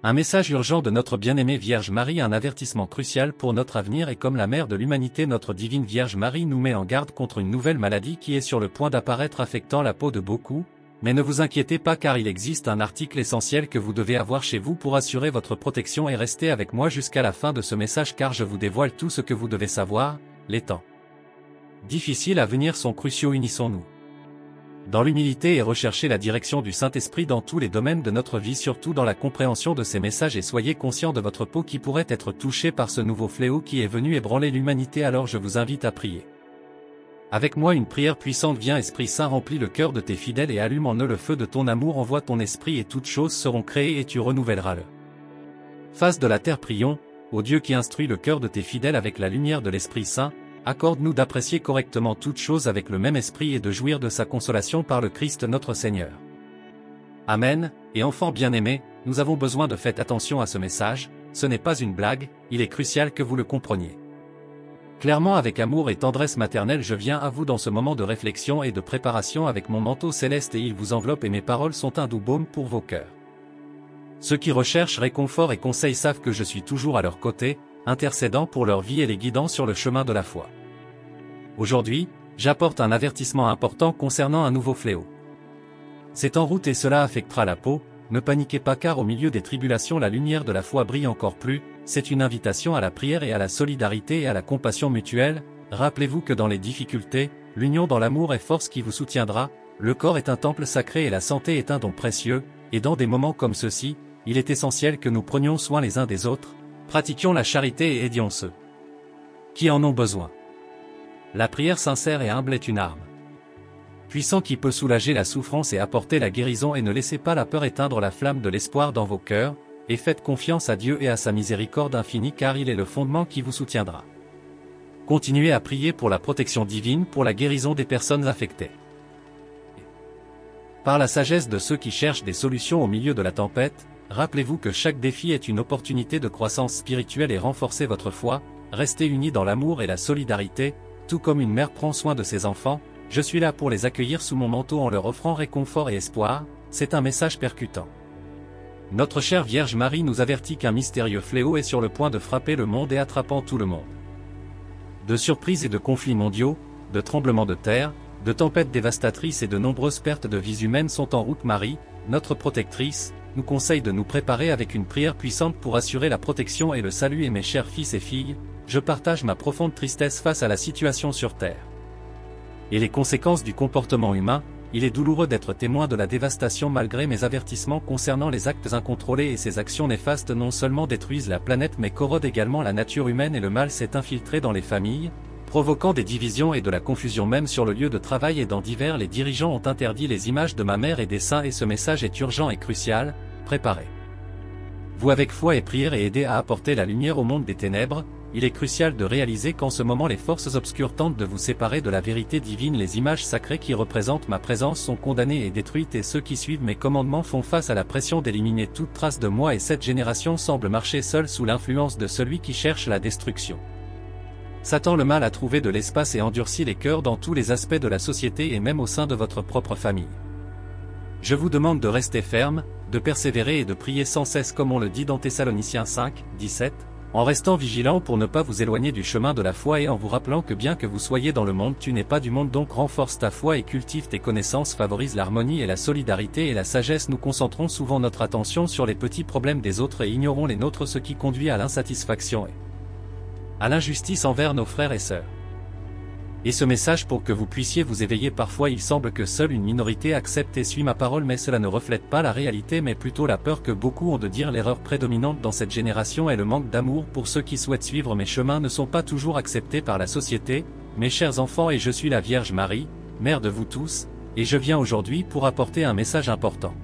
Un message urgent de notre bien-aimée Vierge Marie, un avertissement crucial pour notre avenir, et comme la mère de l'humanité, notre divine Vierge Marie nous met en garde contre une nouvelle maladie qui est sur le point d'apparaître, affectant la peau de beaucoup. Mais ne vous inquiétez pas, car il existe un article essentiel que vous devez avoir chez vous pour assurer votre protection, et restez avec moi jusqu'à la fin de ce message car je vous dévoile tout ce que vous devez savoir. Les temps difficiles à venir sont cruciaux, unissons-nous dans l'humilité et recherchez la direction du Saint-Esprit dans tous les domaines de notre vie, surtout dans la compréhension de ces messages, et soyez conscients de votre peau qui pourrait être touchée par ce nouveau fléau qui est venu ébranler l'humanité. Alors je vous invite à prier avec moi une prière puissante. Viens Esprit Saint, remplis le cœur de tes fidèles et allume en eux le feu de ton amour. Envoie ton esprit et toutes choses seront créées et tu renouvelleras le face de la terre. Prions, ô Dieu qui instruis le cœur de tes fidèles avec la lumière de l'Esprit Saint, accorde-nous d'apprécier correctement toutes choses avec le même esprit et de jouir de sa consolation par le Christ notre Seigneur. Amen. Et enfants bien-aimés, nous avons besoin de faire attention à ce message, ce n'est pas une blague, il est crucial que vous le compreniez. Clairement, avec amour et tendresse maternelle, je viens à vous dans ce moment de réflexion et de préparation avec mon manteau céleste, et il vous enveloppe, et mes paroles sont un doux baume pour vos cœurs. Ceux qui recherchent réconfort et conseil savent que je suis toujours à leur côté, intercédant pour leur vie et les guidant sur le chemin de la foi. Aujourd'hui, j'apporte un avertissement important concernant un nouveau fléau. C'est en route et cela affectera la peau. Ne paniquez pas, car au milieu des tribulations la lumière de la foi brille encore plus. C'est une invitation à la prière et à la solidarité et à la compassion mutuelle. Rappelez-vous que dans les difficultés, l'union dans l'amour est force qui vous soutiendra. Le corps est un temple sacré et la santé est un don précieux, et dans des moments comme ceux-ci, il est essentiel que nous prenions soin les uns des autres. Pratiquions la charité et aidions ceux qui en ont besoin. La prière sincère et humble est une arme puissante qui peut soulager la souffrance et apporter la guérison, et ne laissez pas la peur éteindre la flamme de l'espoir dans vos cœurs, et faites confiance à Dieu et à sa miséricorde infinie, car il est le fondement qui vous soutiendra. Continuez à prier pour la protection divine, pour la guérison des personnes affectées. Par la sagesse de ceux qui cherchent des solutions au milieu de la tempête, rappelez-vous que chaque défi est une opportunité de croissance spirituelle, et renforcez votre foi. Restez unis dans l'amour et la solidarité, tout comme une mère prend soin de ses enfants. Je suis là pour les accueillir sous mon manteau en leur offrant réconfort et espoir. C'est un message percutant. Notre chère Vierge Marie nous avertit qu'un mystérieux fléau est sur le point de frapper le monde et attrapant tout le monde. De surprises et de conflits mondiaux, de tremblements de terre, de tempêtes dévastatrices et de nombreuses pertes de vies humaines sont en route. Marie, notre protectrice, nous conseille de nous préparer avec une prière puissante pour assurer la protection et le salut. Et mes chers fils et filles, je partage ma profonde tristesse face à la situation sur Terre et les conséquences du comportement humain. Il est douloureux d'être témoin de la dévastation. Malgré mes avertissements concernant les actes incontrôlés et ces actions néfastes non seulement détruisent la planète mais corrodent également la nature humaine, et le mal s'est infiltré dans les familles, provoquant des divisions et de la confusion même sur le lieu de travail et dans divers. Les dirigeants ont interdit les images de ma mère et des saints, et ce message est urgent et crucial. Préparez-vous avec foi et prière et aidez à apporter la lumière au monde des ténèbres. Il est crucial de réaliser qu'en ce moment les forces obscures tentent de vous séparer de la vérité divine. Les images sacrées qui représentent ma présence sont condamnées et détruites, et ceux qui suivent mes commandements font face à la pression d'éliminer toute trace de moi, et cette génération semble marcher seule sous l'influence de celui qui cherche la destruction. Satan le mal a trouvé de l'espace et endurci les cœurs dans tous les aspects de la société et même au sein de votre propre famille. Je vous demande de rester ferme, de persévérer et de prier sans cesse comme on le dit dans Thessaloniciens 5, 17, en restant vigilant pour ne pas vous éloigner du chemin de la foi, et en vous rappelant que bien que vous soyez dans le monde, tu n'es pas du monde. Donc renforce ta foi et cultive tes connaissances, favorise l'harmonie et la solidarité et la sagesse. Nous concentrons souvent notre attention sur les petits problèmes des autres et ignorons les nôtres, ce qui conduit à l'insatisfaction et à l'injustice envers nos frères et sœurs. Et ce message pour que vous puissiez vous éveiller. Parfois il semble que seule une minorité accepte et suit ma parole, mais cela ne reflète pas la réalité mais plutôt la peur que beaucoup ont de dire. L'erreur prédominante dans cette génération est le manque d'amour pour ceux qui souhaitent suivre mes chemins ne sont pas toujours acceptés par la société. Mes chers enfants, et je suis la Vierge Marie, mère de vous tous, et je viens aujourd'hui pour apporter un message important.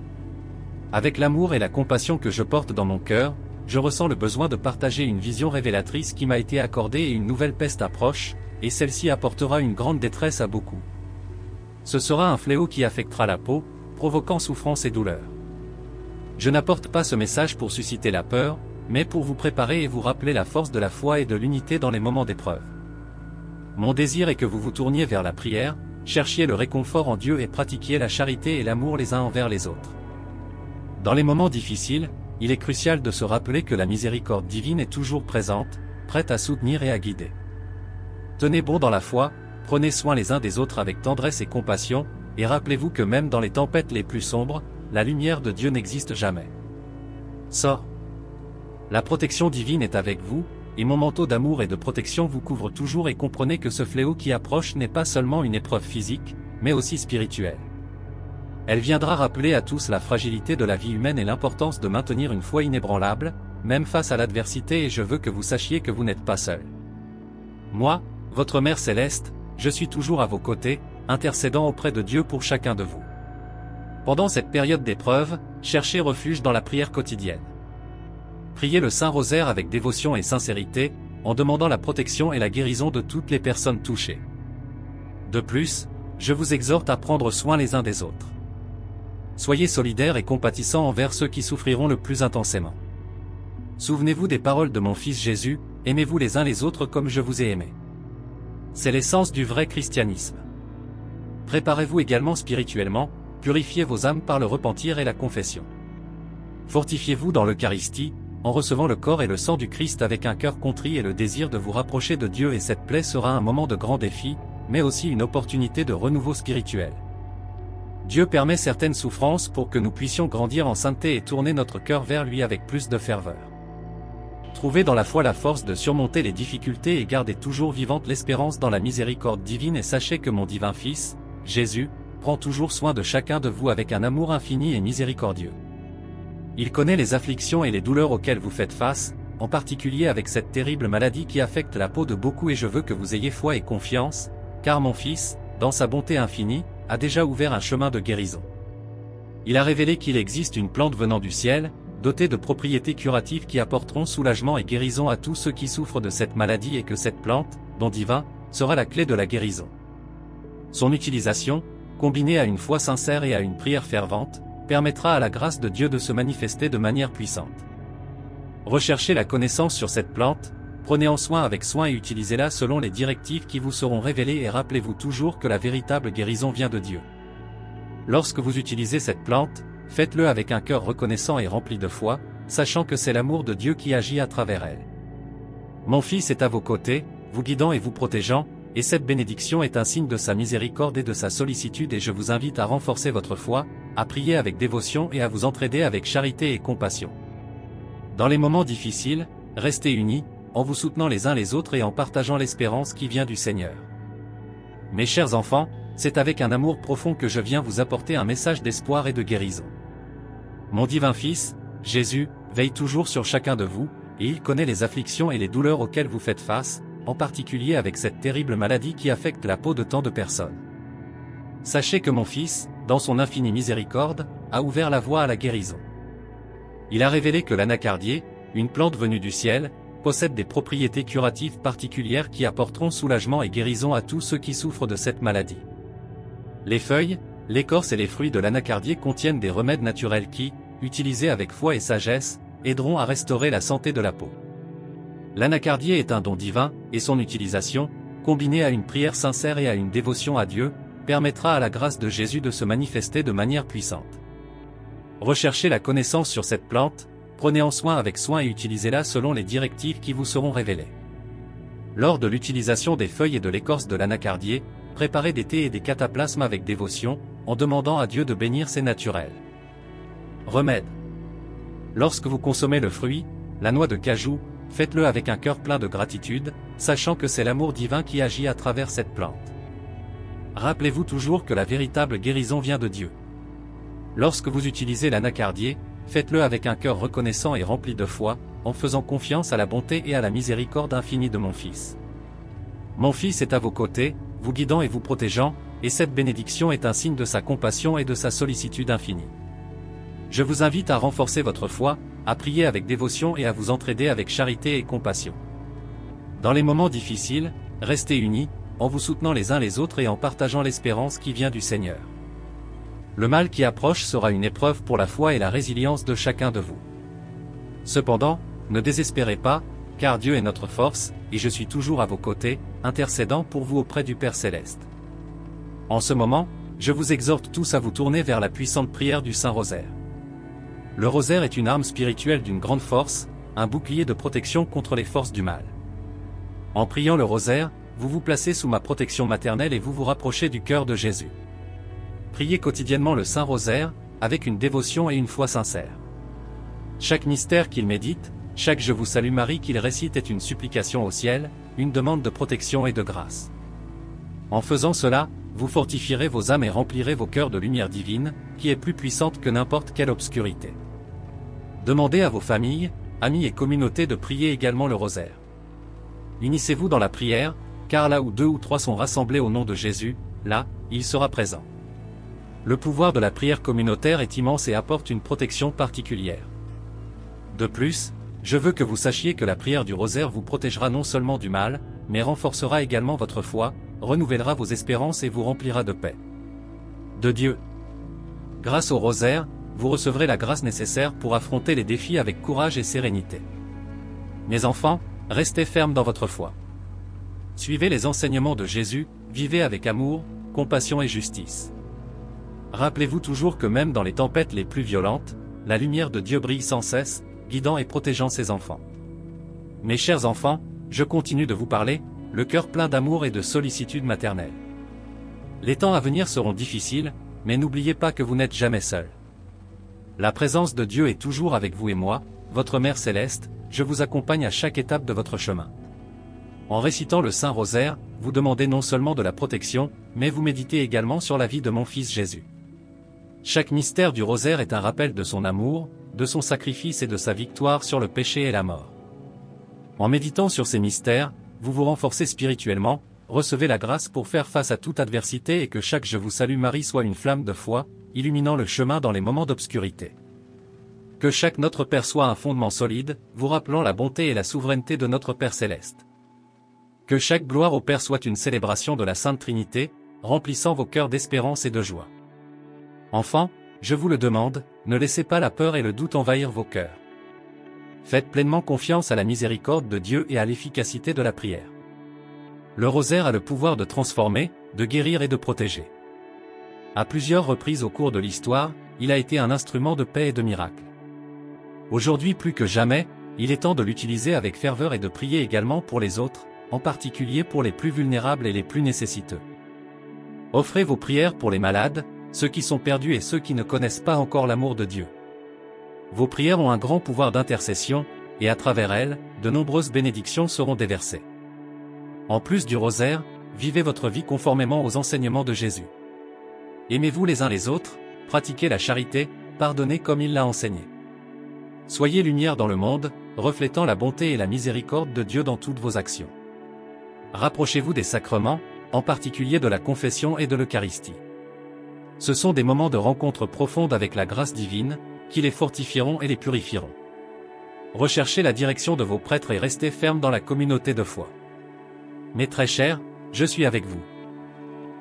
Avec l'amour et la compassion que je porte dans mon cœur, je ressens le besoin de partager une vision révélatrice qui m'a été accordée, et une nouvelle peste approche, et celle-ci apportera une grande détresse à beaucoup. Ce sera un fléau qui affectera la peau, provoquant souffrance et douleur. Je n'apporte pas ce message pour susciter la peur, mais pour vous préparer et vous rappeler la force de la foi et de l'unité dans les moments d'épreuve. Mon désir est que vous vous tourniez vers la prière, cherchiez le réconfort en Dieu et pratiquiez la charité et l'amour les uns envers les autres. Dans les moments difficiles, il est crucial de se rappeler que la miséricorde divine est toujours présente, prête à soutenir et à guider. Tenez bon dans la foi, prenez soin les uns des autres avec tendresse et compassion, et rappelez-vous que même dans les tempêtes les plus sombres, la lumière de Dieu n'existe jamais. Sort. La protection divine est avec vous, et mon manteau d'amour et de protection vous couvre toujours, et comprenez que ce fléau qui approche n'est pas seulement une épreuve physique, mais aussi spirituelle. Elle viendra rappeler à tous la fragilité de la vie humaine et l'importance de maintenir une foi inébranlable, même face à l'adversité, et je veux que vous sachiez que vous n'êtes pas seul. Moi, votre Mère Céleste, je suis toujours à vos côtés, intercédant auprès de Dieu pour chacun de vous. Pendant cette période d'épreuve, cherchez refuge dans la prière quotidienne. Priez le Saint-Rosaire avec dévotion et sincérité, en demandant la protection et la guérison de toutes les personnes touchées. De plus, je vous exhorte à prendre soin les uns des autres. Soyez solidaires et compatissants envers ceux qui souffriront le plus intensément. Souvenez-vous des paroles de mon Fils Jésus, aimez-vous les uns les autres comme je vous ai aimé. C'est l'essence du vrai christianisme. Préparez-vous également spirituellement, purifiez vos âmes par le repentir et la confession. Fortifiez-vous dans l'Eucharistie, en recevant le corps et le sang du Christ avec un cœur contrit et le désir de vous rapprocher de Dieu, et cette plaie sera un moment de grand défi, mais aussi une opportunité de renouveau spirituel. Dieu permet certaines souffrances pour que nous puissions grandir en sainteté et tourner notre cœur vers lui avec plus de ferveur. Trouvez dans la foi la force de surmonter les difficultés et gardez toujours vivante l'espérance dans la miséricorde divine, et sachez que mon divin Fils, Jésus, prend toujours soin de chacun de vous avec un amour infini et miséricordieux. Il connaît les afflictions et les douleurs auxquelles vous faites face, en particulier avec cette terrible maladie qui affecte la peau de beaucoup, et je veux que vous ayez foi et confiance, car mon Fils, dans sa bonté infinie, a déjà ouvert un chemin de guérison. Il a révélé qu'il existe une plante venant du ciel, dotée de propriétés curatives qui apporteront soulagement et guérison à tous ceux qui souffrent de cette maladie, et que cette plante, don divin, sera la clé de la guérison. Son utilisation, combinée à une foi sincère et à une prière fervente, permettra à la grâce de Dieu de se manifester de manière puissante. Recherchez la connaissance sur cette plante, prenez-en soin avec soin et utilisez-la selon les directives qui vous seront révélées, et rappelez-vous toujours que la véritable guérison vient de Dieu. Lorsque vous utilisez cette plante, faites-le avec un cœur reconnaissant et rempli de foi, sachant que c'est l'amour de Dieu qui agit à travers elle. Mon Fils est à vos côtés, vous guidant et vous protégeant, et cette bénédiction est un signe de sa miséricorde et de sa sollicitude, et je vous invite à renforcer votre foi, à prier avec dévotion et à vous entraider avec charité et compassion. Dans les moments difficiles, restez unis, en vous soutenant les uns les autres et en partageant l'espérance qui vient du Seigneur. Mes chers enfants, c'est avec un amour profond que je viens vous apporter un message d'espoir et de guérison. Mon divin Fils, Jésus, veille toujours sur chacun de vous, et il connaît les afflictions et les douleurs auxquelles vous faites face, en particulier avec cette terrible maladie qui affecte la peau de tant de personnes. Sachez que mon Fils, dans son infinie miséricorde, a ouvert la voie à la guérison. Il a révélé que l'anacardier, une plante venue du ciel, possède des propriétés curatives particulières qui apporteront soulagement et guérison à tous ceux qui souffrent de cette maladie. Les feuilles, l'écorce et les fruits de l'anacardier contiennent des remèdes naturels qui, utilisés avec foi et sagesse, aideront à restaurer la santé de la peau. L'anacardier est un don divin, et son utilisation, combinée à une prière sincère et à une dévotion à Dieu, permettra à la grâce de Jésus de se manifester de manière puissante. Recherchez la connaissance sur cette plante, prenez-en soin avec soin et utilisez-la selon les directives qui vous seront révélées. Lors de l'utilisation des feuilles et de l'écorce de l'anacardier, préparez des thés et des cataplasmes avec dévotion, en demandant à Dieu de bénir ces naturels. Remède. Lorsque vous consommez le fruit, la noix de cajou, faites-le avec un cœur plein de gratitude, sachant que c'est l'amour divin qui agit à travers cette plante. Rappelez-vous toujours que la véritable guérison vient de Dieu. Lorsque vous utilisez l'anacardier, faites-le avec un cœur reconnaissant et rempli de foi, en faisant confiance à la bonté et à la miséricorde infinie de mon Fils. Mon Fils est à vos côtés, vous guidant et vous protégeant, et cette bénédiction est un signe de sa compassion et de sa sollicitude infinie. Je vous invite à renforcer votre foi, à prier avec dévotion et à vous entraider avec charité et compassion. Dans les moments difficiles, restez unis, en vous soutenant les uns les autres et en partageant l'espérance qui vient du Seigneur. Le mal qui approche sera une épreuve pour la foi et la résilience de chacun de vous. Cependant, ne désespérez pas, car Dieu est notre force, et je suis toujours à vos côtés, intercédant pour vous auprès du Père Céleste. En ce moment, je vous exhorte tous à vous tourner vers la puissante prière du Saint-Rosaire. Le rosaire est une arme spirituelle d'une grande force, un bouclier de protection contre les forces du mal. En priant le rosaire, vous vous placez sous ma protection maternelle et vous vous rapprochez du cœur de Jésus. Priez quotidiennement le Saint Rosaire, avec une dévotion et une foi sincère. Chaque mystère qu'il médite, chaque Je vous salue Marie qu'il récite est une supplication au ciel, une demande de protection et de grâce. En faisant cela, vous fortifierez vos âmes et remplirez vos cœurs de lumière divine, qui est plus puissante que n'importe quelle obscurité. Demandez à vos familles, amis et communautés de prier également le rosaire. Unissez-vous dans la prière, car là où 2 ou 3 sont rassemblés au nom de Jésus, là, il sera présent. Le pouvoir de la prière communautaire est immense et apporte une protection particulière. De plus, je veux que vous sachiez que la prière du rosaire vous protégera non seulement du mal, mais renforcera également votre foi, renouvellera vos espérances et vous remplira de paix. De Dieu. Grâce au rosaire, vous recevrez la grâce nécessaire pour affronter les défis avec courage et sérénité. Mes enfants, restez fermes dans votre foi. Suivez les enseignements de Jésus, vivez avec amour, compassion et justice. Rappelez-vous toujours que même dans les tempêtes les plus violentes, la lumière de Dieu brille sans cesse, guidant et protégeant ses enfants. Mes chers enfants, je continue de vous parler, le cœur plein d'amour et de sollicitude maternelle. Les temps à venir seront difficiles, mais n'oubliez pas que vous n'êtes jamais seul. La présence de Dieu est toujours avec vous et moi, votre Mère Céleste, je vous accompagne à chaque étape de votre chemin. En récitant le Saint Rosaire, vous demandez non seulement de la protection, mais vous méditez également sur la vie de mon Fils Jésus. Chaque mystère du rosaire est un rappel de son amour, de son sacrifice et de sa victoire sur le péché et la mort. En méditant sur ces mystères, vous vous renforcez spirituellement, recevez la grâce pour faire face à toute adversité et que chaque Je vous salue Marie soit une flamme de foi, illuminant le chemin dans les moments d'obscurité. Que chaque Notre Père soit un fondement solide, vous rappelant la bonté et la souveraineté de notre Père Céleste. Que chaque gloire au Père soit une célébration de la Sainte Trinité, remplissant vos cœurs d'espérance et de joie. Enfants, je vous le demande, ne laissez pas la peur et le doute envahir vos cœurs. Faites pleinement confiance à la miséricorde de Dieu et à l'efficacité de la prière. Le rosaire a le pouvoir de transformer, de guérir et de protéger. À plusieurs reprises au cours de l'histoire, il a été un instrument de paix et de miracle. Aujourd'hui plus que jamais, il est temps de l'utiliser avec ferveur et de prier également pour les autres, en particulier pour les plus vulnérables et les plus nécessiteux. Offrez vos prières pour les malades, ceux qui sont perdus et ceux qui ne connaissent pas encore l'amour de Dieu. Vos prières ont un grand pouvoir d'intercession, et à travers elles, de nombreuses bénédictions seront déversées. En plus du rosaire, vivez votre vie conformément aux enseignements de Jésus. Aimez-vous les uns les autres, pratiquez la charité, pardonnez comme il l'a enseigné. Soyez lumière dans le monde, reflétant la bonté et la miséricorde de Dieu dans toutes vos actions. Rapprochez-vous des sacrements, en particulier de la confession et de l'Eucharistie. Ce sont des moments de rencontre profonde avec la grâce divine, qui les fortifieront et les purifieront. Recherchez la direction de vos prêtres et restez fermes dans la communauté de foi. Mes très chers, je suis avec vous.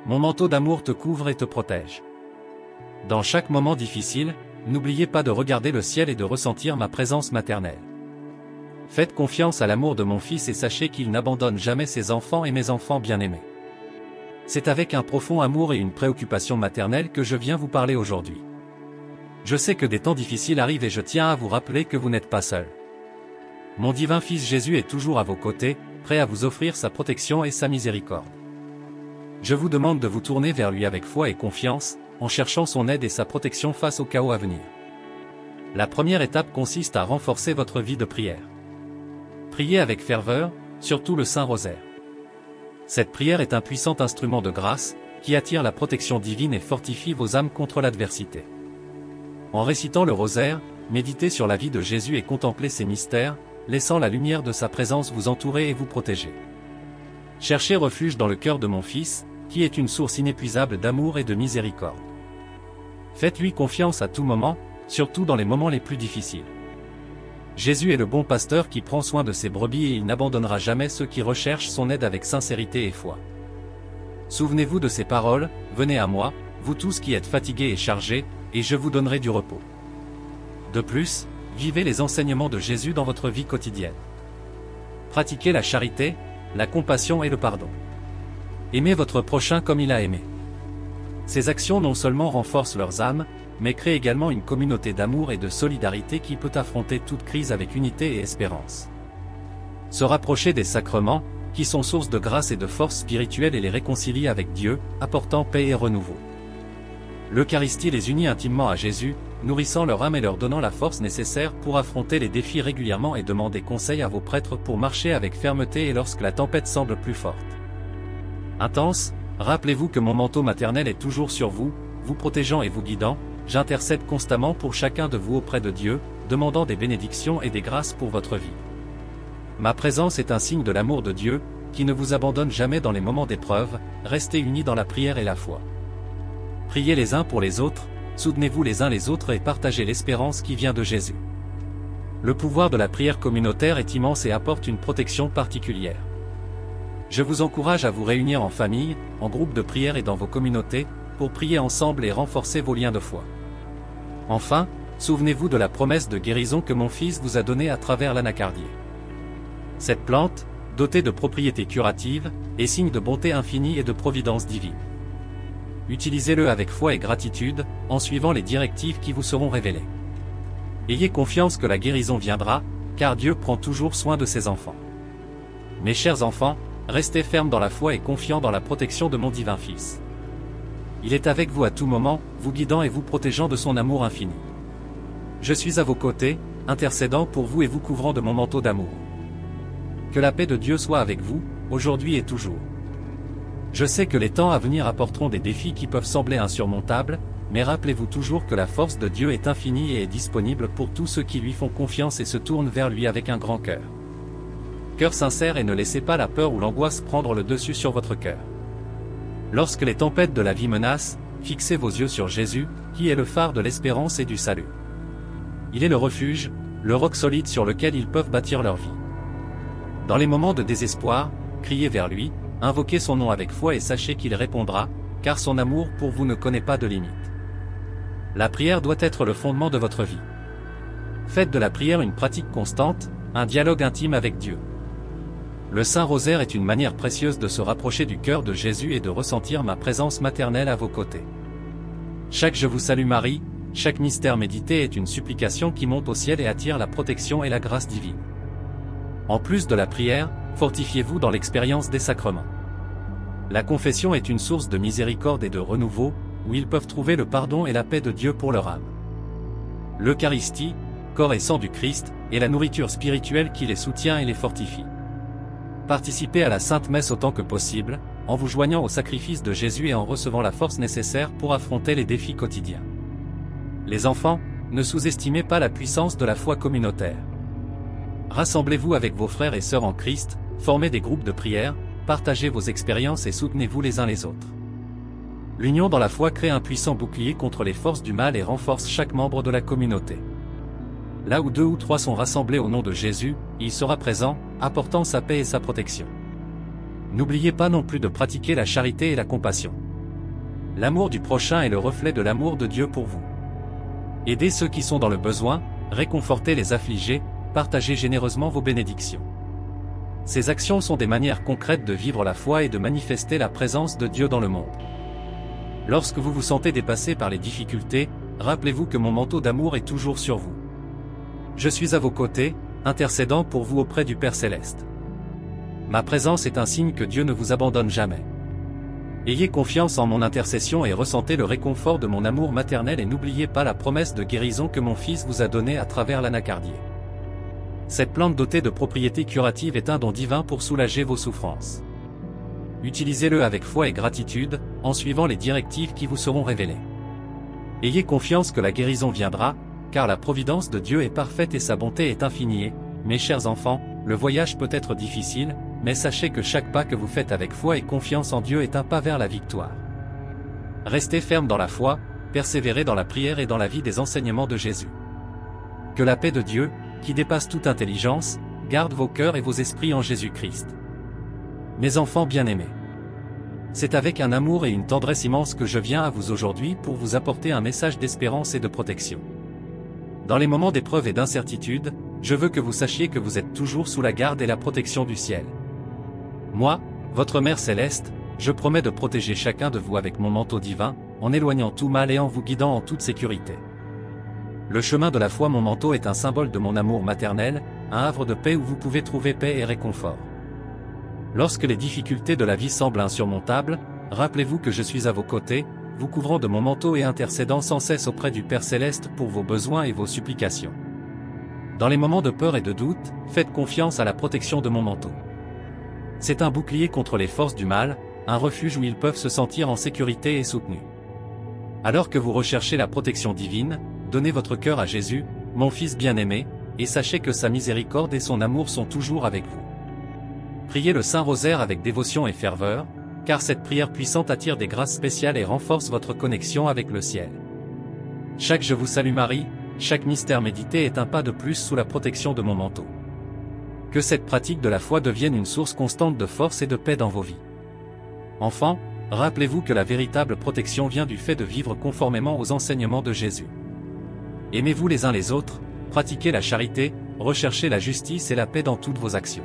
Mon manteau d'amour te couvre et te protège. Dans chaque moment difficile, n'oubliez pas de regarder le ciel et de ressentir ma présence maternelle. Faites confiance à l'amour de mon Fils et sachez qu'il n'abandonne jamais ses enfants et mes enfants bien-aimés. C'est avec un profond amour et une préoccupation maternelle que je viens vous parler aujourd'hui. Je sais que des temps difficiles arrivent et je tiens à vous rappeler que vous n'êtes pas seul. Mon divin Fils Jésus est toujours à vos côtés, prêt à vous offrir sa protection et sa miséricorde. Je vous demande de vous tourner vers lui avec foi et confiance, en cherchant son aide et sa protection face au chaos à venir. La première étape consiste à renforcer votre vie de prière. Priez avec ferveur, surtout le Saint Rosaire. Cette prière est un puissant instrument de grâce, qui attire la protection divine et fortifie vos âmes contre l'adversité. En récitant le rosaire, méditez sur la vie de Jésus et contemplez ses mystères, laissant la lumière de sa présence vous entourer et vous protéger. Cherchez refuge dans le cœur de mon Fils, qui est une source inépuisable d'amour et de miséricorde. Faites-lui confiance à tout moment, surtout dans les moments les plus difficiles. Jésus est le bon pasteur qui prend soin de ses brebis et il n'abandonnera jamais ceux qui recherchent son aide avec sincérité et foi. Souvenez-vous de ces paroles, venez à moi, vous tous qui êtes fatigués et chargés, et je vous donnerai du repos. De plus, vivez les enseignements de Jésus dans votre vie quotidienne. Pratiquez la charité, la compassion et le pardon. Aimez votre prochain comme il a aimé. Ces actions non seulement renforcent leurs âmes, mais crée également une communauté d'amour et de solidarité qui peut affronter toute crise avec unité et espérance. Se rapprocher des sacrements, qui sont source de grâce et de force spirituelle, et les réconcilier avec Dieu, apportant paix et renouveau. L'Eucharistie les unit intimement à Jésus, nourrissant leur âme et leur donnant la force nécessaire pour affronter les défis régulièrement et demander conseil à vos prêtres pour marcher avec fermeté et lorsque la tempête semble plus forte. Intense, rappelez-vous que mon manteau maternel est toujours sur vous, vous protégeant et vous guidant. J'intercède constamment pour chacun de vous auprès de Dieu, demandant des bénédictions et des grâces pour votre vie. Ma présence est un signe de l'amour de Dieu, qui ne vous abandonne jamais dans les moments d'épreuve. Restez unis dans la prière et la foi. Priez les uns pour les autres, soutenez-vous les uns les autres et partagez l'espérance qui vient de Jésus. Le pouvoir de la prière communautaire est immense et apporte une protection particulière. Je vous encourage à vous réunir en famille, en groupe de prière et dans vos communautés, pour prier ensemble et renforcer vos liens de foi. Enfin, souvenez-vous de la promesse de guérison que mon Fils vous a donnée à travers l'anacardier. Cette plante, dotée de propriétés curatives, est signe de bonté infinie et de providence divine. Utilisez-le avec foi et gratitude, en suivant les directives qui vous seront révélées. Ayez confiance que la guérison viendra, car Dieu prend toujours soin de ses enfants. Mes chers enfants, restez fermes dans la foi et confiants dans la protection de mon divin Fils. Il est avec vous à tout moment, vous guidant et vous protégeant de son amour infini. Je suis à vos côtés, intercédant pour vous et vous couvrant de mon manteau d'amour. Que la paix de Dieu soit avec vous, aujourd'hui et toujours. Je sais que les temps à venir apporteront des défis qui peuvent sembler insurmontables, mais rappelez-vous toujours que la force de Dieu est infinie et est disponible pour tous ceux qui lui font confiance et se tournent vers lui avec un grand cœur. Cœur sincère et ne laissez pas la peur ou l'angoisse prendre le dessus sur votre cœur. Lorsque les tempêtes de la vie menacent, fixez vos yeux sur Jésus, qui est le phare de l'espérance et du salut. Il est le refuge, le roc solide sur lequel ils peuvent bâtir leur vie. Dans les moments de désespoir, criez vers lui, invoquez son nom avec foi et sachez qu'il répondra, car son amour pour vous ne connaît pas de limite. La prière doit être le fondement de votre vie. Faites de la prière une pratique constante, un dialogue intime avec Dieu. Le Saint-Rosaire est une manière précieuse de se rapprocher du cœur de Jésus et de ressentir ma présence maternelle à vos côtés. Chaque Je vous salue Marie, chaque mystère médité est une supplication qui monte au ciel et attire la protection et la grâce divine. En plus de la prière, fortifiez-vous dans l'expérience des sacrements. La confession est une source de miséricorde et de renouveau, où ils peuvent trouver le pardon et la paix de Dieu pour leur âme. L'Eucharistie, corps et sang du Christ, est la nourriture spirituelle qui les soutient et les fortifie. Participez à la Sainte Messe autant que possible, en vous joignant au sacrifice de Jésus et en recevant la force nécessaire pour affronter les défis quotidiens. Les enfants, ne sous-estimez pas la puissance de la foi communautaire. Rassemblez-vous avec vos frères et sœurs en Christ, formez des groupes de prière, partagez vos expériences et soutenez-vous les uns les autres. L'union dans la foi crée un puissant bouclier contre les forces du mal et renforce chaque membre de la communauté. Là où 2 ou 3 sont rassemblés au nom de Jésus, il sera présent, apportant sa paix et sa protection. N'oubliez pas non plus de pratiquer la charité et la compassion. L'amour du prochain est le reflet de l'amour de Dieu pour vous. Aidez ceux qui sont dans le besoin, réconfortez les affligés, partagez généreusement vos bénédictions. Ces actions sont des manières concrètes de vivre la foi et de manifester la présence de Dieu dans le monde. Lorsque vous vous sentez dépassé par les difficultés, rappelez-vous que mon manteau d'amour est toujours sur vous. Je suis à vos côtés, intercédant pour vous auprès du Père Céleste. Ma présence est un signe que Dieu ne vous abandonne jamais. Ayez confiance en mon intercession et ressentez le réconfort de mon amour maternel et n'oubliez pas la promesse de guérison que mon Fils vous a donnée à travers l'anacardier. Cette plante dotée de propriétés curatives est un don divin pour soulager vos souffrances. Utilisez-le avec foi et gratitude, en suivant les directives qui vous seront révélées. Ayez confiance que la guérison viendra, car la providence de Dieu est parfaite et sa bonté est infinie. Mes chers enfants, le voyage peut être difficile, mais sachez que chaque pas que vous faites avec foi et confiance en Dieu est un pas vers la victoire. Restez fermes dans la foi, persévérez dans la prière et dans la vie des enseignements de Jésus. Que la paix de Dieu, qui dépasse toute intelligence, garde vos cœurs et vos esprits en Jésus-Christ. Mes enfants bien-aimés, c'est avec un amour et une tendresse immense que je viens à vous aujourd'hui pour vous apporter un message d'espérance et de protection. Dans les moments d'épreuve et d'incertitude, je veux que vous sachiez que vous êtes toujours sous la garde et la protection du ciel. Moi, votre Mère Céleste, je promets de protéger chacun de vous avec mon manteau divin, en éloignant tout mal et en vous guidant en toute sécurité. Le chemin de la foi, mon manteau, est un symbole de mon amour maternel, un havre de paix où vous pouvez trouver paix et réconfort. Lorsque les difficultés de la vie semblent insurmontables, rappelez-vous que je suis à vos côtés, vous couvrant de mon manteau et intercédant sans cesse auprès du Père Céleste pour vos besoins et vos supplications. Dans les moments de peur et de doute, faites confiance à la protection de mon manteau. C'est un bouclier contre les forces du mal, un refuge où ils peuvent se sentir en sécurité et soutenus. Alors que vous recherchez la protection divine, donnez votre cœur à Jésus, mon Fils bien-aimé, et sachez que sa miséricorde et son amour sont toujours avec vous. Priez le Saint-Rosaire avec dévotion et ferveur, car cette prière puissante attire des grâces spéciales et renforce votre connexion avec le ciel. Chaque Je vous salue Marie, chaque mystère médité est un pas de plus sous la protection de mon manteau. Que cette pratique de la foi devienne une source constante de force et de paix dans vos vies. Enfants, rappelez-vous que la véritable protection vient du fait de vivre conformément aux enseignements de Jésus. Aimez-vous les uns les autres, pratiquez la charité, recherchez la justice et la paix dans toutes vos actions.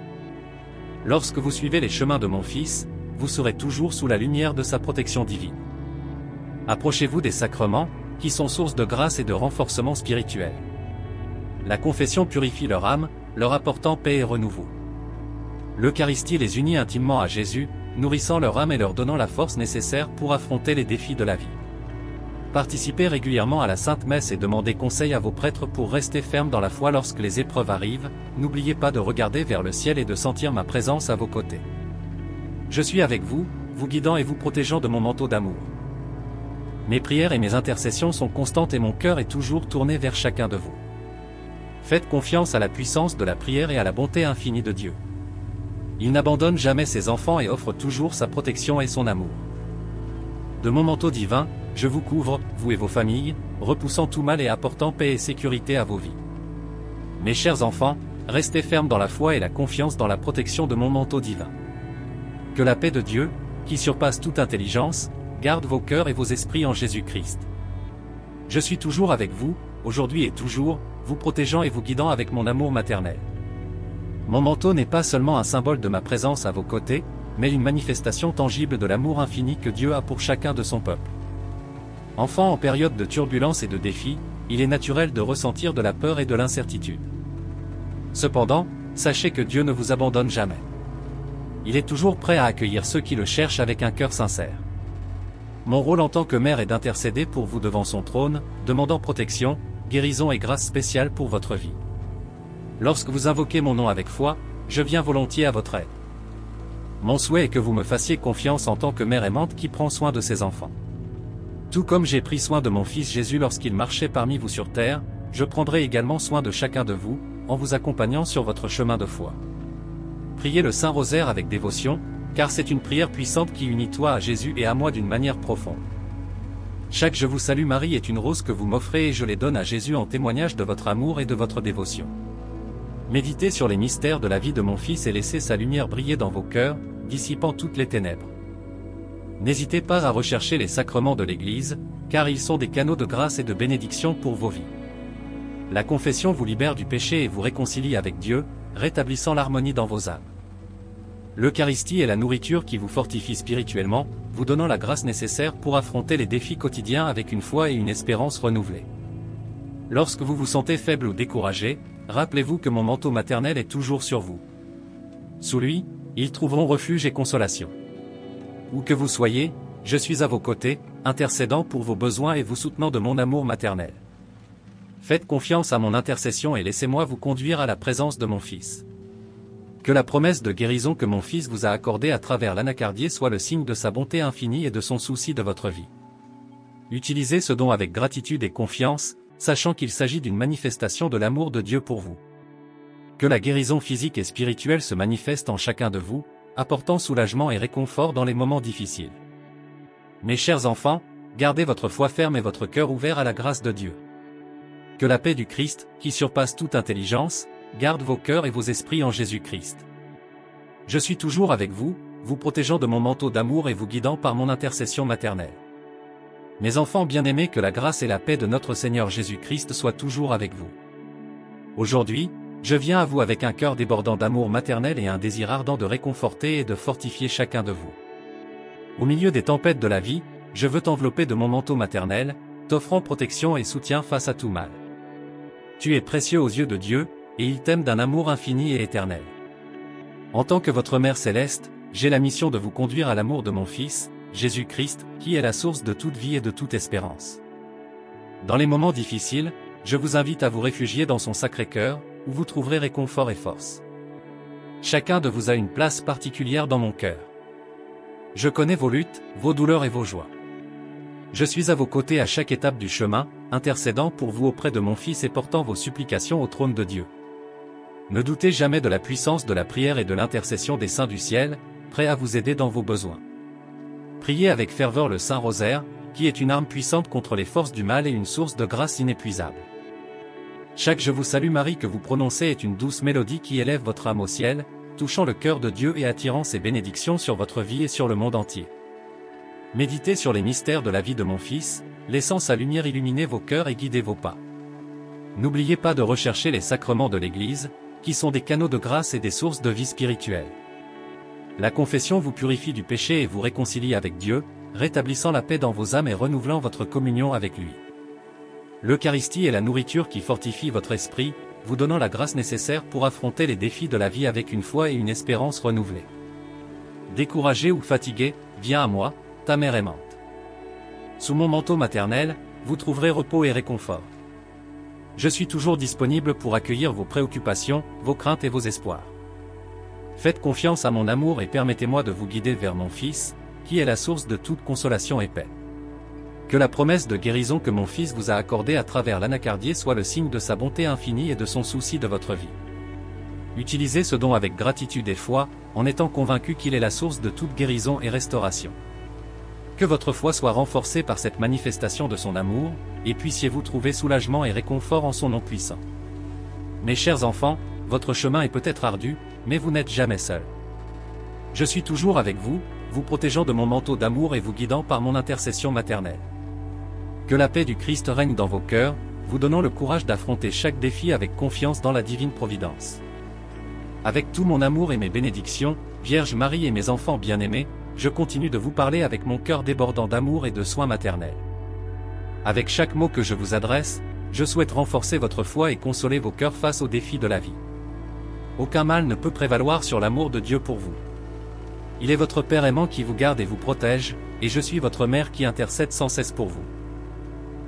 Lorsque vous suivez les chemins de mon Fils, vous serez toujours sous la lumière de sa protection divine. Approchez-vous des sacrements, qui sont source de grâce et de renforcement spirituel. La confession purifie leur âme, leur apportant paix et renouveau. L'Eucharistie les unit intimement à Jésus, nourrissant leur âme et leur donnant la force nécessaire pour affronter les défis de la vie. Participez régulièrement à la Sainte Messe et demandez conseil à vos prêtres pour rester fermes dans la foi lorsque les épreuves arrivent. N'oubliez pas de regarder vers le ciel et de sentir ma présence à vos côtés. Je suis avec vous, vous guidant et vous protégeant de mon manteau d'amour. Mes prières et mes intercessions sont constantes et mon cœur est toujours tourné vers chacun de vous. Faites confiance à la puissance de la prière et à la bonté infinie de Dieu. Il n'abandonne jamais ses enfants et offre toujours sa protection et son amour. De mon manteau divin, je vous couvre, vous et vos familles, repoussant tout mal et apportant paix et sécurité à vos vies. Mes chers enfants, restez fermes dans la foi et la confiance dans la protection de mon manteau divin. Que la paix de Dieu, qui surpasse toute intelligence, garde vos cœurs et vos esprits en Jésus-Christ. Je suis toujours avec vous, aujourd'hui et toujours, vous protégeant et vous guidant avec mon amour maternel. Mon manteau n'est pas seulement un symbole de ma présence à vos côtés, mais une manifestation tangible de l'amour infini que Dieu a pour chacun de son peuple. Enfant en période de turbulence et de défis, il est naturel de ressentir de la peur et de l'incertitude. Cependant, sachez que Dieu ne vous abandonne jamais. Il est toujours prêt à accueillir ceux qui le cherchent avec un cœur sincère. Mon rôle en tant que mère est d'intercéder pour vous devant son trône, demandant protection, guérison et grâce spéciale pour votre vie. Lorsque vous invoquez mon nom avec foi, je viens volontiers à votre aide. Mon souhait est que vous me fassiez confiance en tant que mère aimante qui prend soin de ses enfants. Tout comme j'ai pris soin de mon Fils Jésus lorsqu'il marchait parmi vous sur terre, je prendrai également soin de chacun de vous, en vous accompagnant sur votre chemin de foi. Priez le Saint-Rosaire avec dévotion, car c'est une prière puissante qui unit toi à Jésus et à moi d'une manière profonde. Chaque Je vous salue Marie est une rose que vous m'offrez et je les donne à Jésus en témoignage de votre amour et de votre dévotion. Méditez sur les mystères de la vie de mon Fils et laissez sa lumière briller dans vos cœurs, dissipant toutes les ténèbres. N'hésitez pas à rechercher les sacrements de l'Église, car ils sont des canaux de grâce et de bénédiction pour vos vies. La confession vous libère du péché et vous réconcilie avec Dieu, rétablissant l'harmonie dans vos âmes. L'Eucharistie est la nourriture qui vous fortifie spirituellement, vous donnant la grâce nécessaire pour affronter les défis quotidiens avec une foi et une espérance renouvelées. Lorsque vous vous sentez faible ou découragé, rappelez-vous que mon manteau maternel est toujours sur vous. Sous lui, ils trouveront refuge et consolation. Où que vous soyez, je suis à vos côtés, intercédant pour vos besoins et vous soutenant de mon amour maternel. Faites confiance à mon intercession et laissez-moi vous conduire à la présence de mon Fils. Que la promesse de guérison que mon Fils vous a accordée à travers l'anacardier soit le signe de sa bonté infinie et de son souci de votre vie. Utilisez ce don avec gratitude et confiance, sachant qu'il s'agit d'une manifestation de l'amour de Dieu pour vous. Que la guérison physique et spirituelle se manifeste en chacun de vous, apportant soulagement et réconfort dans les moments difficiles. Mes chers enfants, gardez votre foi ferme et votre cœur ouvert à la grâce de Dieu. Que la paix du Christ, qui surpasse toute intelligence, garde vos cœurs et vos esprits en Jésus-Christ. Je suis toujours avec vous, vous protégeant de mon manteau d'amour et vous guidant par mon intercession maternelle. Mes enfants bien-aimés, que la grâce et la paix de notre Seigneur Jésus-Christ soient toujours avec vous. Aujourd'hui, je viens à vous avec un cœur débordant d'amour maternel et un désir ardent de réconforter et de fortifier chacun de vous. Au milieu des tempêtes de la vie, je veux t'envelopper de mon manteau maternel, t'offrant protection et soutien face à tout mal. Tu es précieux aux yeux de Dieu, et il t'aime d'un amour infini et éternel. En tant que votre Mère céleste, j'ai la mission de vous conduire à l'amour de mon Fils, Jésus-Christ, qui est la source de toute vie et de toute espérance. Dans les moments difficiles, je vous invite à vous réfugier dans son Sacré-Cœur, où vous trouverez réconfort et force. Chacun de vous a une place particulière dans mon cœur. Je connais vos luttes, vos douleurs et vos joies. Je suis à vos côtés à chaque étape du chemin, intercédant pour vous auprès de mon Fils et portant vos supplications au trône de Dieu. Ne doutez jamais de la puissance de la prière et de l'intercession des saints du ciel, prêts à vous aider dans vos besoins. Priez avec ferveur le Saint Rosaire, qui est une arme puissante contre les forces du mal et une source de grâce inépuisable. Chaque Je vous salue Marie que vous prononcez est une douce mélodie qui élève votre âme au ciel, touchant le cœur de Dieu et attirant ses bénédictions sur votre vie et sur le monde entier. Méditez sur les mystères de la vie de mon Fils, laissant sa lumière illuminer vos cœurs et guider vos pas. N'oubliez pas de rechercher les sacrements de l'Église, qui sont des canaux de grâce et des sources de vie spirituelle. La confession vous purifie du péché et vous réconcilie avec Dieu, rétablissant la paix dans vos âmes et renouvelant votre communion avec lui. L'Eucharistie est la nourriture qui fortifie votre esprit, vous donnant la grâce nécessaire pour affronter les défis de la vie avec une foi et une espérance renouvelées. Découragé ou fatigué, viens à moi, ta mère aimante. Sous mon manteau maternel, vous trouverez repos et réconfort. Je suis toujours disponible pour accueillir vos préoccupations, vos craintes et vos espoirs. Faites confiance à mon amour et permettez-moi de vous guider vers mon Fils, qui est la source de toute consolation et paix. Que la promesse de guérison que mon Fils vous a accordée à travers l'anacardier soit le signe de sa bonté infinie et de son souci de votre vie. Utilisez ce don avec gratitude et foi, en étant convaincu qu'il est la source de toute guérison et restauration. Que votre foi soit renforcée par cette manifestation de son amour, et puissiez-vous trouver soulagement et réconfort en son nom puissant. Mes chers enfants, votre chemin est peut-être ardu, mais vous n'êtes jamais seul. Je suis toujours avec vous, vous protégeant de mon manteau d'amour et vous guidant par mon intercession maternelle. Que la paix du Christ règne dans vos cœurs, vous donnant le courage d'affronter chaque défi avec confiance dans la divine providence. Avec tout mon amour et mes bénédictions, Vierge Marie et mes enfants bien-aimés, je continue de vous parler avec mon cœur débordant d'amour et de soins maternels. Avec chaque mot que je vous adresse, je souhaite renforcer votre foi et consoler vos cœurs face aux défis de la vie. Aucun mal ne peut prévaloir sur l'amour de Dieu pour vous. Il est votre Père aimant qui vous garde et vous protège, et je suis votre Mère qui intercède sans cesse pour vous.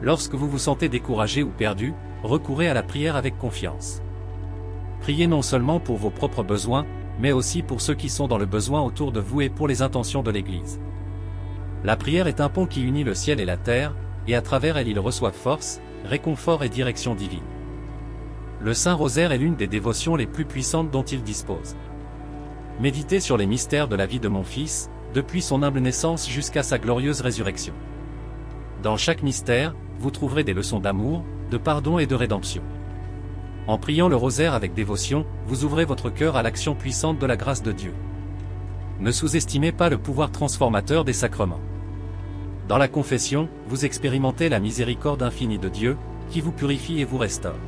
Lorsque vous vous sentez découragé ou perdu, recourez à la prière avec confiance. Priez non seulement pour vos propres besoins, mais aussi pour ceux qui sont dans le besoin autour de vous et pour les intentions de l'Église. La prière est un pont qui unit le ciel et la terre, et à travers elle ils reçoivent force, réconfort et direction divine. Le Saint Rosaire est l'une des dévotions les plus puissantes dont il dispose. Méditez sur les mystères de la vie de mon Fils, depuis son humble naissance jusqu'à sa glorieuse résurrection. Dans chaque mystère, vous trouverez des leçons d'amour, de pardon et de rédemption. En priant le rosaire avec dévotion, vous ouvrez votre cœur à l'action puissante de la grâce de Dieu. Ne sous-estimez pas le pouvoir transformateur des sacrements. Dans la confession, vous expérimentez la miséricorde infinie de Dieu, qui vous purifie et vous restaure.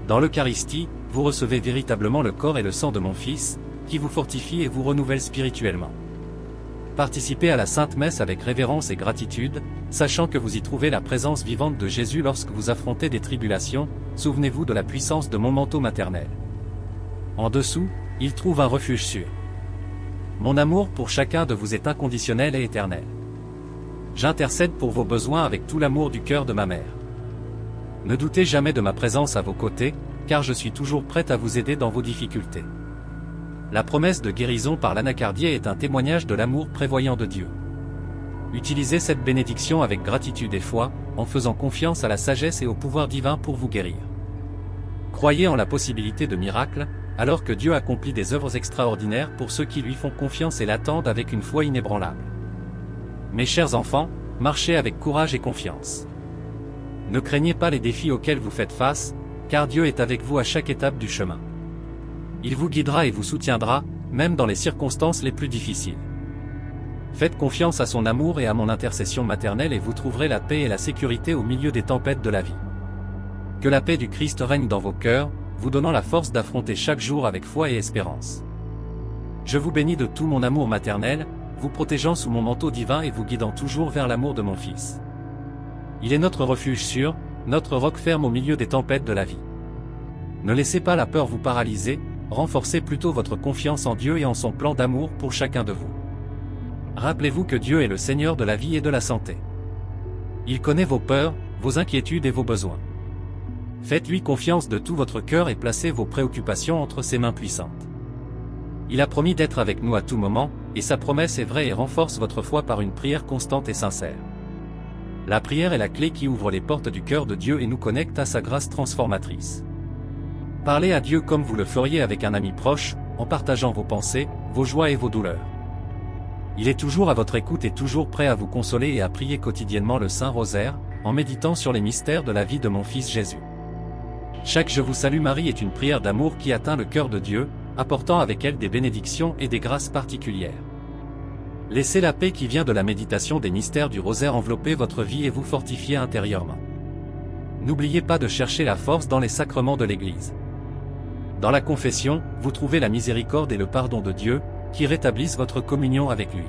Dans l'Eucharistie, vous recevez véritablement le corps et le sang de mon Fils, qui vous fortifie et vous renouvelle spirituellement. Participez à la Sainte Messe avec révérence et gratitude, sachant que vous y trouvez la présence vivante de Jésus lorsque vous affrontez des tribulations, souvenez-vous de la puissance de mon manteau maternel. En dessous, il trouve un refuge sûr. Mon amour pour chacun de vous est inconditionnel et éternel. J'intercède pour vos besoins avec tout l'amour du cœur de ma mère. Ne doutez jamais de ma présence à vos côtés, car je suis toujours prête à vous aider dans vos difficultés. La promesse de guérison par l'anacardier est un témoignage de l'amour prévoyant de Dieu. Utilisez cette bénédiction avec gratitude et foi, en faisant confiance à la sagesse et au pouvoir divin pour vous guérir. Croyez en la possibilité de miracles, alors que Dieu accomplit des œuvres extraordinaires pour ceux qui lui font confiance et l'attendent avec une foi inébranlable. Mes chers enfants, marchez avec courage et confiance. Ne craignez pas les défis auxquels vous faites face, car Dieu est avec vous à chaque étape du chemin. Il vous guidera et vous soutiendra, même dans les circonstances les plus difficiles. Faites confiance à son amour et à mon intercession maternelle et vous trouverez la paix et la sécurité au milieu des tempêtes de la vie. Que la paix du Christ règne dans vos cœurs, vous donnant la force d'affronter chaque jour avec foi et espérance. Je vous bénis de tout mon amour maternel, vous protégeant sous mon manteau divin et vous guidant toujours vers l'amour de mon Fils. Il est notre refuge sûr, notre roc ferme au milieu des tempêtes de la vie. Ne laissez pas la peur vous paralyser, renforcez plutôt votre confiance en Dieu et en son plan d'amour pour chacun de vous. Rappelez-vous que Dieu est le Seigneur de la vie et de la santé. Il connaît vos peurs, vos inquiétudes et vos besoins. Faites-lui confiance de tout votre cœur et placez vos préoccupations entre ses mains puissantes. Il a promis d'être avec nous à tout moment, et sa promesse est vraie et renforce votre foi par une prière constante et sincère. La prière est la clé qui ouvre les portes du cœur de Dieu et nous connecte à sa grâce transformatrice. Parlez à Dieu comme vous le feriez avec un ami proche, en partageant vos pensées, vos joies et vos douleurs. Il est toujours à votre écoute et toujours prêt à vous consoler et à prier quotidiennement le Saint Rosaire, en méditant sur les mystères de la vie de mon Fils Jésus. Chaque Je vous salue Marie est une prière d'amour qui atteint le cœur de Dieu, apportant avec elle des bénédictions et des grâces particulières. Laissez la paix qui vient de la méditation des mystères du rosaire envelopper votre vie et vous fortifier intérieurement. N'oubliez pas de chercher la force dans les sacrements de l'Église. Dans la confession, vous trouvez la miséricorde et le pardon de Dieu, qui rétablissent votre communion avec lui.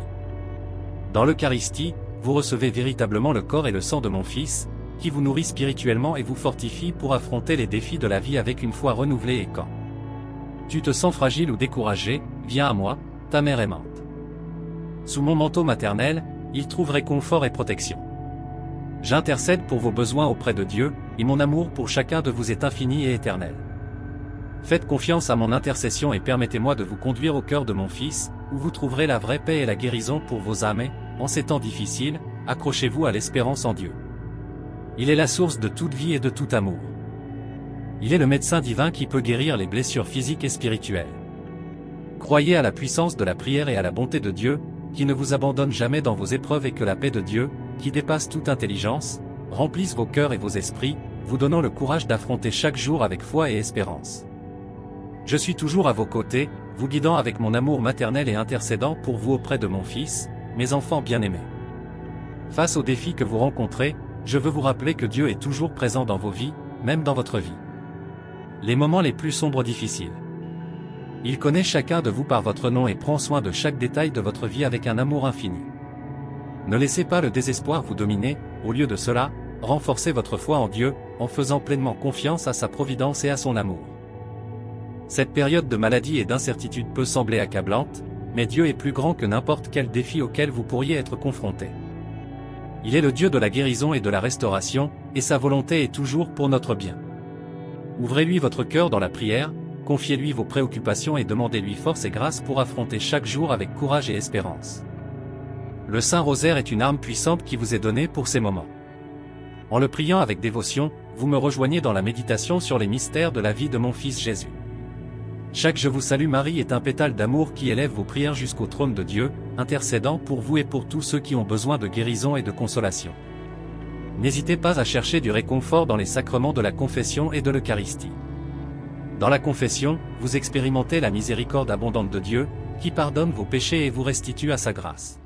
Dans l'Eucharistie, vous recevez véritablement le corps et le sang de mon Fils, qui vous nourrit spirituellement et vous fortifie pour affronter les défis de la vie avec une foi renouvelée et quand tu te sens fragile ou découragé, viens à moi, ta mère aimante. Sous mon manteau maternel, il trouve réconfort et protection. J'intercède pour vos besoins auprès de Dieu, et mon amour pour chacun de vous est infini et éternel. Faites confiance à mon intercession et permettez-moi de vous conduire au cœur de mon Fils, où vous trouverez la vraie paix et la guérison pour vos âmes et, en ces temps difficiles, accrochez-vous à l'espérance en Dieu. Il est la source de toute vie et de tout amour. Il est le médecin divin qui peut guérir les blessures physiques et spirituelles. Croyez à la puissance de la prière et à la bonté de Dieu, qui ne vous abandonne jamais dans vos épreuves et que la paix de Dieu, qui dépasse toute intelligence, remplisse vos cœurs et vos esprits, vous donnant le courage d'affronter chaque jour avec foi et espérance. Je suis toujours à vos côtés, vous guidant avec mon amour maternel et intercédant pour vous auprès de mon Fils, mes enfants bien-aimés. Face aux défis que vous rencontrez, je veux vous rappeler que Dieu est toujours présent dans vos vies, même dans votre vie. Les moments les plus sombres difficiles. Il connaît chacun de vous par votre nom et prend soin de chaque détail de votre vie avec un amour infini. Ne laissez pas le désespoir vous dominer, au lieu de cela, renforcez votre foi en Dieu, en faisant pleinement confiance à sa providence et à son amour. Cette période de maladie et d'incertitude peut sembler accablante, mais Dieu est plus grand que n'importe quel défi auquel vous pourriez être confronté. Il est le Dieu de la guérison et de la restauration, et sa volonté est toujours pour notre bien. Ouvrez-lui votre cœur dans la prière, confiez-lui vos préoccupations et demandez-lui force et grâce pour affronter chaque jour avec courage et espérance. Le Saint Rosaire est une arme puissante qui vous est donnée pour ces moments. En le priant avec dévotion, vous me rejoignez dans la méditation sur les mystères de la vie de mon Fils Jésus. Chaque Je vous salue Marie est un pétale d'amour qui élève vos prières jusqu'au trône de Dieu, intercédant pour vous et pour tous ceux qui ont besoin de guérison et de consolation. N'hésitez pas à chercher du réconfort dans les sacrements de la confession et de l'Eucharistie. Dans la confession, vous expérimentez la miséricorde abondante de Dieu, qui pardonne vos péchés et vous restitue à sa grâce.